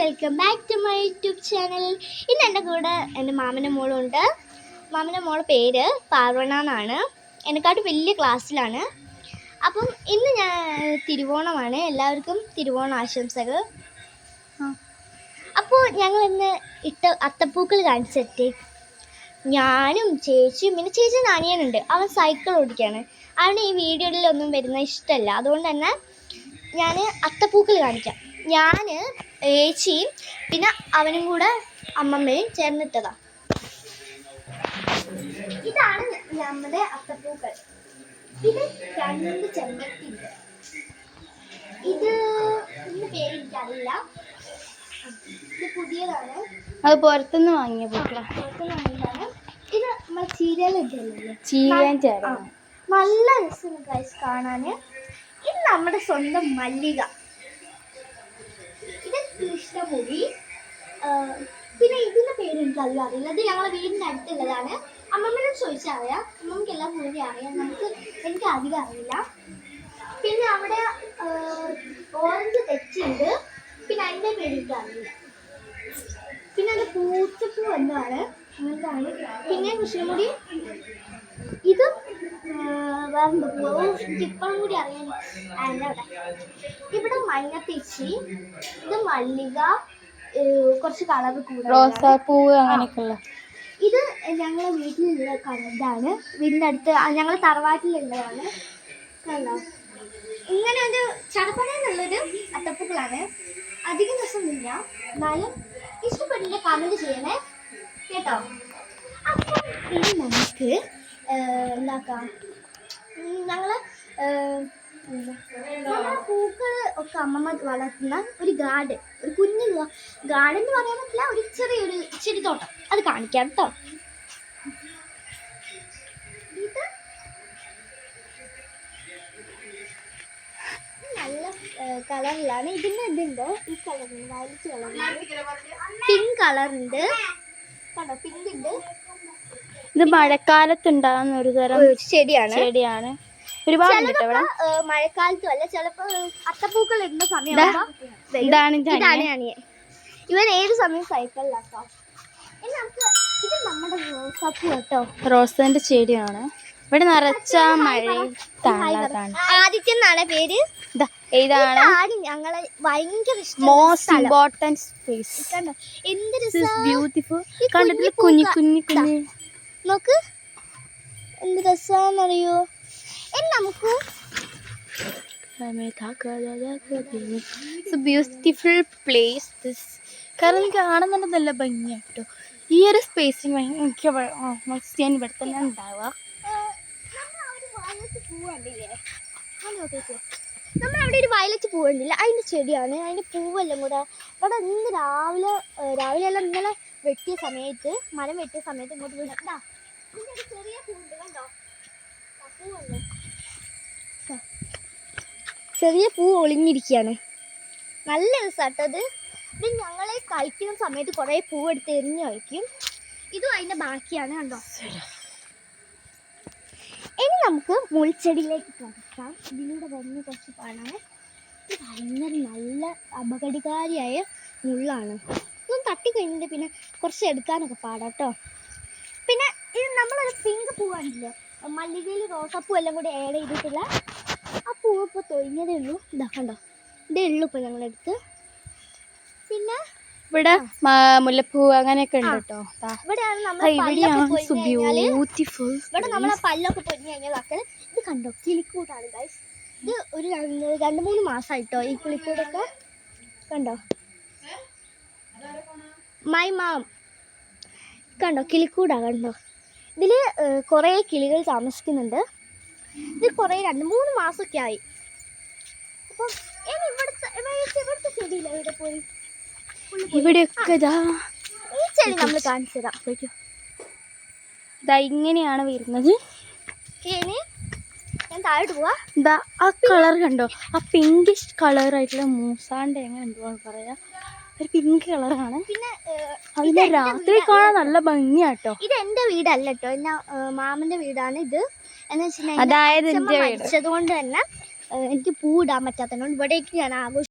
Welcome back to my YouTube channel. ഇന്ന് എൻ്റെ കൂടെ എൻ്റെ മാമൻ്റെ മോളുണ്ട്. മാമൻ്റെ മോളുടെ പേര് പാർവണ എന്നാണ്. എന്നെക്കാട്ട് വലിയ ക്ലാസ്സിലാണ്. അപ്പം ഇന്ന് ഞാൻ തിരുവോണമാണ്. എല്ലാവർക്കും തിരുവോണ ആശംസകൾ. അപ്പോൾ ഞങ്ങൾ ഇന്ന് ഇട്ട അത്തപ്പൂക്കൾ കാണിച്ചിട്ട് ഞാനും ചേച്ചിയും പിന്നെ ചേച്ചി നാനിയനുണ്ട്. അവൻ സൈക്കിൾ ഓടിക്കുകയാണ്. അവന് ഈ വീഡിയോയിലൊന്നും വരുന്ന ഇഷ്ടമല്ല. അതുകൊണ്ട് തന്നെ ഞാൻ അത്തപ്പൂക്കൾ കാണിക്കാം. ഞാൻ ചേച്ചിയും പിന്നെ അവനും കൂടെ അമ്മമ്മയും ചേർന്നിട്ടതാണ്. ഇതാണ് നമ്മുടെ അത്തപ്പൂക്കൾ. ഇത് 2 ചെമ്പരത്തി ഉണ്ട്. ഇതിൻ്റെ പേര് എനിക്കറിയില്ല. ഇത് പുതിയതാണ്. അത് പുറത്തുനിന്ന് വാങ്ങിയ പൂക്കളാണ്. ഇത് നമ്മൾ ചീരയിൽ ഇട്ടല്ലേ, നല്ല രസമാണ് ഗൈസ് കാണാൻ. ഇത് നമ്മുടെ സ്വന്തം മല്ലിക. ഇത് കൃഷ്ണമുടി. പിന്നെ ഇതിൻ്റെ പേര് എനിക്കധികം അറിയില്ല. ഇത് ഞങ്ങളുടെ വീടിൻ്റെ അടുത്തുള്ളതാണ്. അമ്മമ്മയോട് ചോദിച്ചാൽ അറിയാം. അമ്മമ്മക്ക് എല്ലാ പൂവിനെ അറിയാം. എനിക്ക് അധികം അറിയില്ല. പിന്നെ അവിടെ ഓറഞ്ച് തെച്ചുണ്ട്. പിന്നെ അതിൻ്റെ പേര് എനിക്കറിയില്ല. പിന്നെ അത് പൂച്ചപ്പൂ എന്നാണ്, അങ്ങനത്താണ്. പിന്നെ കൃഷ്ണമുടി. ഇത് വേറെന്താ പൂവ്, എനിക്ക് ഇപ്പോഴും കൂടി അറിയാൻ. അതിൻ്റെ അവിടെ ഇവിടെ മഞ്ഞത്തേച്ചി, ഇത് മല്ലിക, കുറച്ച് കളർ കൂടുതൽ റോസാപ്പൂവ് അങ്ങനെയൊക്കെയുള്ള. ഇത് ഞങ്ങളെ വീട്ടിലുള്ള ഇതാണ്. വീടിൻ്റെ അടുത്ത് ഞങ്ങൾ തറവാട്ടിലുള്ളതാണ്. കണ്ടോ, ഇങ്ങനെ ഒരു ചടപ്പണയുള്ളൊരു അത്തപ്പൂക്കളാണ്. അധികം രസമൊന്നുമില്ല, എന്നാലും ഇഷ്ടപ്പെട്ടില്ല കമൻറ്റ് ചെയ്യണേ കേട്ടോ. അപ്പം ഇനി നമുക്ക് എന്താക്കാം, ഞങ്ങൾ നമ്മുടെ പൂക്കൾ ഒക്കെ അമ്മമ്മ വളർത്തുന്ന ഒരു ഗാർഡൻ, ഒരു കുഞ്ഞു ഗാർഡൻ എന്ന് പറയാൻ പറ്റില്ല, ഒരു ചെറിയൊരു ചെടിത്തോട്ടം, അത് കാണിക്കാം കേട്ടോ. ഇത് നല്ല കളറിലാണ്. ഇതിൻ്റെ ഇതുണ്ട്, ഈ കളറുണ്ട്, വയലറ്റ് കളറുണ്ട്, പിങ്ക് കളറുണ്ട്. കണ്ടോ, പിങ്ക് ഉണ്ട്. ഇത് മഴക്കാലത്തുണ്ടാകുന്ന ഒരു തരം ചെടിയാണ്. ഒരുപാട് മഴക്കാലത്തും അല്ല, ചിലപ്പോ അത്തപ്പൂക്കൾ ഇടുന്ന സമയം. ഇവൻ ഏത് സമയം സൈക്കിളിലാക്കാം. ഇത് നമ്മുടെ റോസാപ്പൂ കേട്ടോ, റോസിന്റെ ചെടിയാണ്. ഇവിടെ നിറച്ച മഴയും ആദിത്യം എന്നാണ് പേര്. ഇതാണ് ഞങ്ങളെ ഭയങ്കര മോസ്റ്റ് ഇമ്പോർട്ടന്റ് സ്പേസ്. എന്ത് ബ്യൂട്ടിഫുൾ. കണ്ടതിൽ കുഞ്ഞു കുഞ്ഞു കുഞ്ഞു നോക്ക്, എന്ത് രസാന്നറിയോ. നമുക്ക് ബ്യൂട്ടിഫുൾ പ്ലേസ്. കാരണം എനിക്ക് കാണുന്നുണ്ട് നല്ല ഭംഗിയാട്ടോ. ഈ ഒരു സ്പേസിങ് എനിക്ക് ഞാൻ ഇവിടെ തന്നെ ഉണ്ടാവുക. നമ്മളവിടെ ഒരു വയലറ്റ് പൂ കണ്ടില്ല, അതിൻ്റെ ചെടിയാണ്. അതിൻ്റെ പൂവെല്ലാം കൂടെ ഇവിടെ ഇന്ന് രാവിലെ എല്ലാം ഇന്നലെ വെട്ടിയ സമയത്ത്, മരം വെട്ടിയ സമയത്ത് ഇങ്ങോട്ട് വിടാ. ഇതിൻ്റെ ഒരു ചെറിയ പൂവുണ്ട് കണ്ടോ, പൂവല്ലേ, ചെറിയ പൂ ഒളിഞ്ഞിരിക്കുകയാണ്. നല്ല രസമാട്ടത്. ഇത് ഞങ്ങൾ കളിക്കുന്ന സമയത്ത് കുറേ പൂവെടുത്ത് എറിഞ്ഞ് കളിക്കും. ഇതും അതിൻ്റെ ബാക്കിയാണ് കണ്ടോ. ഇനി നമുക്ക് മുൾച്ചെടിയിലേക്ക് കിടക്കാം. ഇതിലൂടെ വന്ന് കുറച്ച് കാണാൻ. ഇത് ഭയങ്കര നല്ല അപകടകാരിയായ മുള്ളാണ്. ഇതൊന്നും തട്ടിക്കഴിഞ്ഞിട്ട് പിന്നെ കുറച്ച് എടുക്കാനൊക്കെ പാടാട്ടോ. പിന്നെ ഇത് നമ്മളൊരു പിങ്ക് പൂ കണ്ടില്ലേ, മല്ലികയിൽ റോസാപ്പൂ എല്ലാം കൂടി ആഡ് ചെയ്തിട്ടുള്ള ആ പൂവ് ഇപ്പോൾ തൊഴിഞ്ഞതേ ഉള്ളൂ. ഇതാക്കണ്ടോ, ഇതേ ഉള്ളൂ ഇപ്പോൾ ഞങ്ങളെടുത്ത്. പിന്നെ ഇവിടെ മുല്ലപ്പൂ അങ്ങനെയൊക്കെ ഉണ്ട് കേട്ടോ. ഇവിടെയാണ് ഇവിടെ നമ്മളെ പല്ലൊക്കെ പൊരിഞ്ഞു കഴിഞ്ഞാൽ മക്കൾ ഇത് കണ്ടോ, കിളിക്കൂട്ടാണ് ഗൈസ്. ഇത് ഒരു 2-3 മാസമായിട്ടോ ഈ കിളിക്കൂടൊക്കെ കണ്ടോ. മൈ മാം കണ്ടോ, കിളിക്കൂടാ കണ്ടോ. ഇതിൽ കുറേ കിളികൾ താമസിക്കുന്നുണ്ട്. ഇത് കുറേ 2-3 മാസമൊക്കെ ആയി. അപ്പം ഇനി ഇവിടുത്തെ ചെടിയില്ല, ഇവിടെ പോയി ഇവിടെയൊക്കെ ഈ ചെടി നമ്മൾ കാണിച്ചു തരാം. ഇങ്ങനെയാണ് വരുന്നത്. ഇനി ഞാൻ താഴോട്ട് പോവാ. ആ കളർ കണ്ടോ, ആ പിങ്കിഷ് കളർ ആയിട്ടുള്ള മൂസാണ്ട് എങ്ങനെ എന്തുവാന്ന് പറയാ, ഒരു പിങ്ക് കളറാണ്. പിന്നെ അതിന്റെ രാത്രി കാണാൻ നല്ല ഭംഗിയാട്ടോ. ഇത് എന്റെ വീടല്ല കേട്ടോ, എന്റെ മാമന്റെ വീടാണ് ഇത്. എന്ന് അതായത് വെച്ചിട്ടുണ്ടെങ്കിൽ മരിച്ചത് കൊണ്ട് തന്നെ എനിക്ക് പൂ ഇടാൻ പറ്റാത്തതുകൊണ്ട് ഇവിടേക്ക് ഞാൻ ആഘോഷം